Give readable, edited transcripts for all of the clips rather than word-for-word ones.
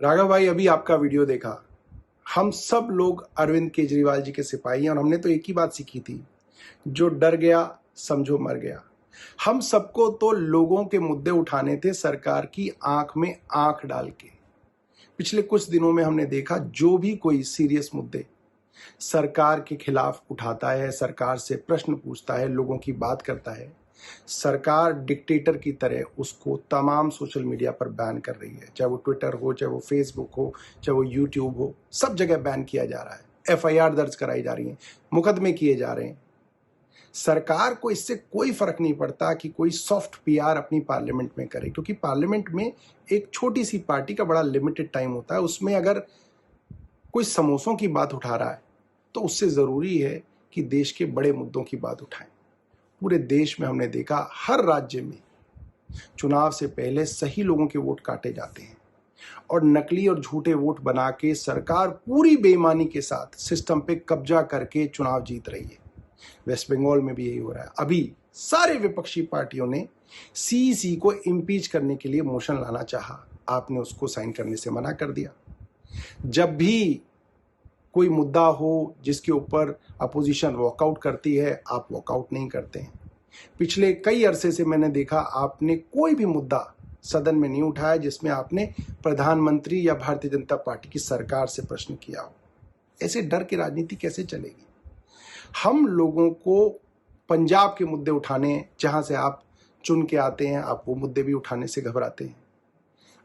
राघव भाई, अभी आपका वीडियो देखा। हम सब लोग अरविंद केजरीवाल जी के सिपाही हैं और हमने तो एक ही बात सीखी थी, जो डर गया समझो मर गया। हम सबको तो लोगों के मुद्दे उठाने थे सरकार की आंख में आंख डाल के। पिछले कुछ दिनों में हमने देखा, जो भी कोई सीरियस मुद्दे सरकार के खिलाफ उठाता है, सरकार से प्रश्न पूछता है, लोगों की बात करता है, सरकार डिक्टेटर की तरह उसको तमाम सोशल मीडिया पर बैन कर रही है। चाहे वो ट्विटर हो, चाहे वो फेसबुक हो, चाहे वो यूट्यूब हो, सब जगह बैन किया जा रहा है। एफआईआर दर्ज कराई जा रही है, मुकदमे किए जा रहे हैं। सरकार को इससे कोई फर्क नहीं पड़ता कि कोई सॉफ्ट पीआर अपनी पार्लियामेंट में करे, क्योंकि पार्लियामेंट में एक छोटी सी पार्टी का बड़ा लिमिटेड टाइम होता है। उसमें अगर कोई समोसों की बात उठा रहा है तो उससे जरूरी है कि देश के बड़े मुद्दों की बात उठाएं। पूरे देश में हमने देखा, हर राज्य में चुनाव से पहले सही लोगों के वोट काटे जाते हैं और नकली और झूठे वोट बना के सरकार पूरी बेईमानी के साथ सिस्टम पे कब्जा करके चुनाव जीत रही है। वेस्ट बंगाल में भी यही हो रहा है। अभी सारे विपक्षी पार्टियों ने सीईसी को इम्पीच करने के लिए मोशन लाना चाहा, आपने उसको साइन करने से मना कर दिया। जब भी कोई मुद्दा हो जिसके ऊपर अपोजिशन वॉकआउट करती है, आप वॉकआउट नहीं करते हैं। पिछले कई अरसे से मैंने देखा, आपने कोई भी मुद्दा सदन में नहीं उठाया जिसमें आपने प्रधानमंत्री या भारतीय जनता पार्टी की सरकार से प्रश्न किया हो। ऐसे डर की राजनीति कैसे चलेगी? हम लोगों को पंजाब के मुद्दे उठाने, जहां से आप चुन के आते हैं, आप वो मुद्दे भी उठाने से घबराते हैं।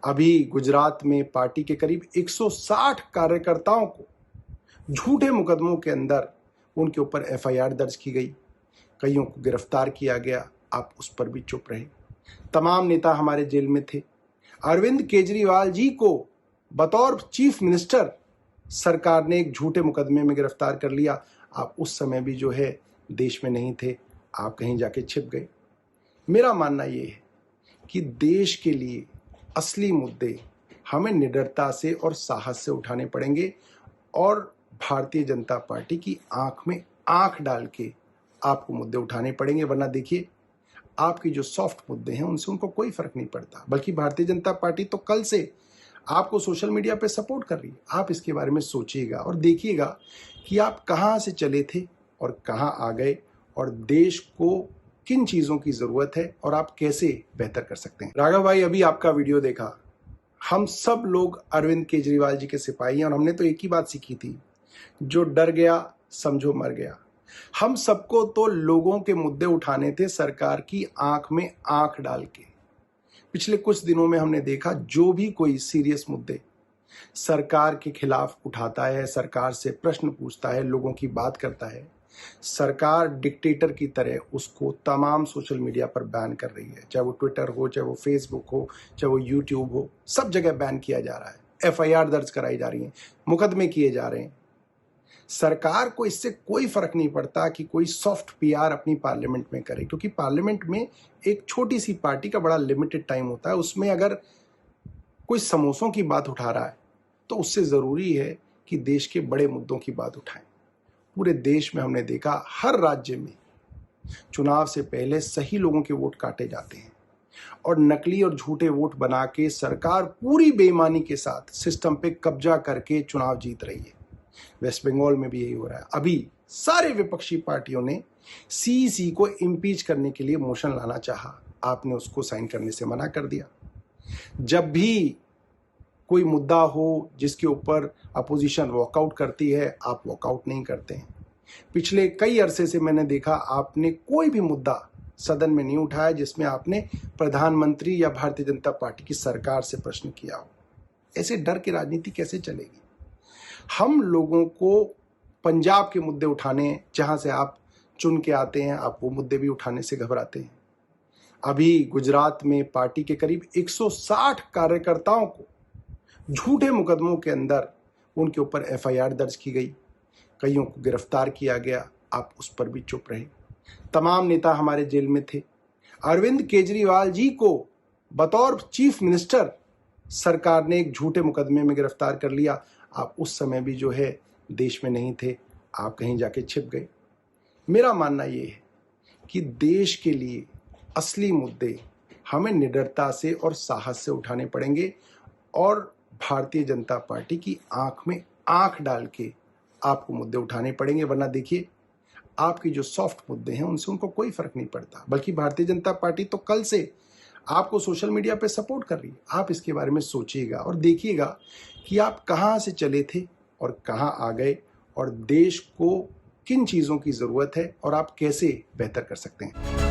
अभी गुजरात में पार्टी के करीब 160 कार्यकर्ताओं को झूठे मुकदमों के अंदर उनके ऊपर एफआईआर दर्ज की गई, कईयों को गिरफ्तार किया गया, आप उस पर भी चुप रहे। तमाम नेता हमारे जेल में थे। अरविंद केजरीवाल जी को बतौर चीफ मिनिस्टर सरकार ने एक झूठे मुकदमे में गिरफ्तार कर लिया। आप उस समय भी जो है देश में नहीं थे, आप कहीं जाके छिप गए। मेरा मानना ये है कि देश के लिए असली मुद्दे हमें निडरता से और साहस से उठाने पड़ेंगे और भारतीय जनता पार्टी की आंख में आंख डाल के आपको मुद्दे उठाने पड़ेंगे। वरना देखिए, आपकी जो सॉफ्ट मुद्दे हैं उनसे उनको कोई फर्क नहीं पड़ता, बल्कि भारतीय जनता पार्टी तो कल से आपको सोशल मीडिया पे सपोर्ट कर रही है। आप इसके बारे में सोचिएगा और देखिएगा कि आप कहां से चले थे और कहां आ गए, और देश को किन चीजों की जरूरत है और आप कैसे बेहतर कर सकते हैं। राघव भाई, अभी आपका वीडियो देखा। हम सब लोग अरविंद केजरीवाल जी के सिपाही हैं और हमने तो एक ही बात सीखी थी, जो डर गया समझो मर गया। हम सबको तो लोगों के मुद्दे उठाने थे सरकार की आंख में आंख डाल के। पिछले कुछ दिनों में हमने देखा, जो भी कोई सीरियस मुद्दे सरकार के खिलाफ उठाता है, सरकार से प्रश्न पूछता है, लोगों की बात करता है, सरकार डिक्टेटर की तरह उसको तमाम सोशल मीडिया पर बैन कर रही है। चाहे वो ट्विटर हो, चाहे वो फेसबुक हो, चाहे वो यूट्यूब हो, सब जगह बैन किया जा रहा है। एफआईआर दर्ज कराई जा रही है, मुकदमे किए जा रहे हैं। सरकार को इससे कोई फर्क नहीं पड़ता कि कोई सॉफ्ट पीआर अपनी पार्लियामेंट में करे, क्योंकि पार्लियामेंट में एक छोटी सी पार्टी का बड़ा लिमिटेड टाइम होता है। उसमें अगर कोई समोसों की बात उठा रहा है तो उससे जरूरी है कि देश के बड़े मुद्दों की बात उठाएं। पूरे देश में हमने देखा, हर राज्य में चुनाव से पहले सही लोगों के वोट काटे जाते हैं और नकली और झूठे वोट बना के सरकार पूरी बेईमानी के साथ सिस्टम पे कब्जा करके चुनाव जीत रही है। वेस्ट बंगाल में भी यही हो रहा है। अभी सारे विपक्षी पार्टियों ने सीईसी को इम्पीच करने के लिए मोशन लाना चाहा, आपने उसको साइन करने से मना कर दिया। जब भी कोई मुद्दा हो जिसके ऊपर अपोजिशन वॉकआउट करती है, आप वॉकआउट नहीं करते हैं। पिछले कई अरसे से मैंने देखा, आपने कोई भी मुद्दा सदन में नहीं उठाया जिसमें आपने प्रधानमंत्री या भारतीय जनता पार्टी की सरकार से प्रश्न किया हो। ऐसे डर की राजनीति कैसे चलेगी? हम लोगों को पंजाब के मुद्दे उठाने, जहां से आप चुन के आते हैं, आप वो मुद्दे भी उठाने से घबराते हैं। अभी गुजरात में पार्टी के करीब 160 कार्यकर्ताओं को झूठे मुकदमों के अंदर उनके ऊपर एफआईआर दर्ज की गई, कईयों को गिरफ्तार किया गया, आप उस पर भी चुप रहे। तमाम नेता हमारे जेल में थे। अरविंद केजरीवाल जी को बतौर चीफ मिनिस्टर सरकार ने एक झूठे मुकदमे में गिरफ्तार कर लिया। आप उस समय भी जो है देश में नहीं थे, आप कहीं जाके छिप गए। मेरा मानना ये है कि देश के लिए असली मुद्दे हमें निडरता से और साहस से उठाने पड़ेंगे और भारतीय जनता पार्टी की आंख में आंख डाल के आपको मुद्दे उठाने पड़ेंगे, वरना देखिए आपके जो सॉफ्ट मुद्दे हैं उनसे उनको कोई फर्क नहीं पड़ता। बल्कि भारतीय जनता पार्टी तो कल से आपको सोशल मीडिया पे सपोर्ट कर रही है। आप इसके बारे में सोचिएगा और देखिएगा कि आप कहां से चले थे और कहां आ गए, और देश को किन चीजों की जरूरत है और आप कैसे बेहतर कर सकते हैं।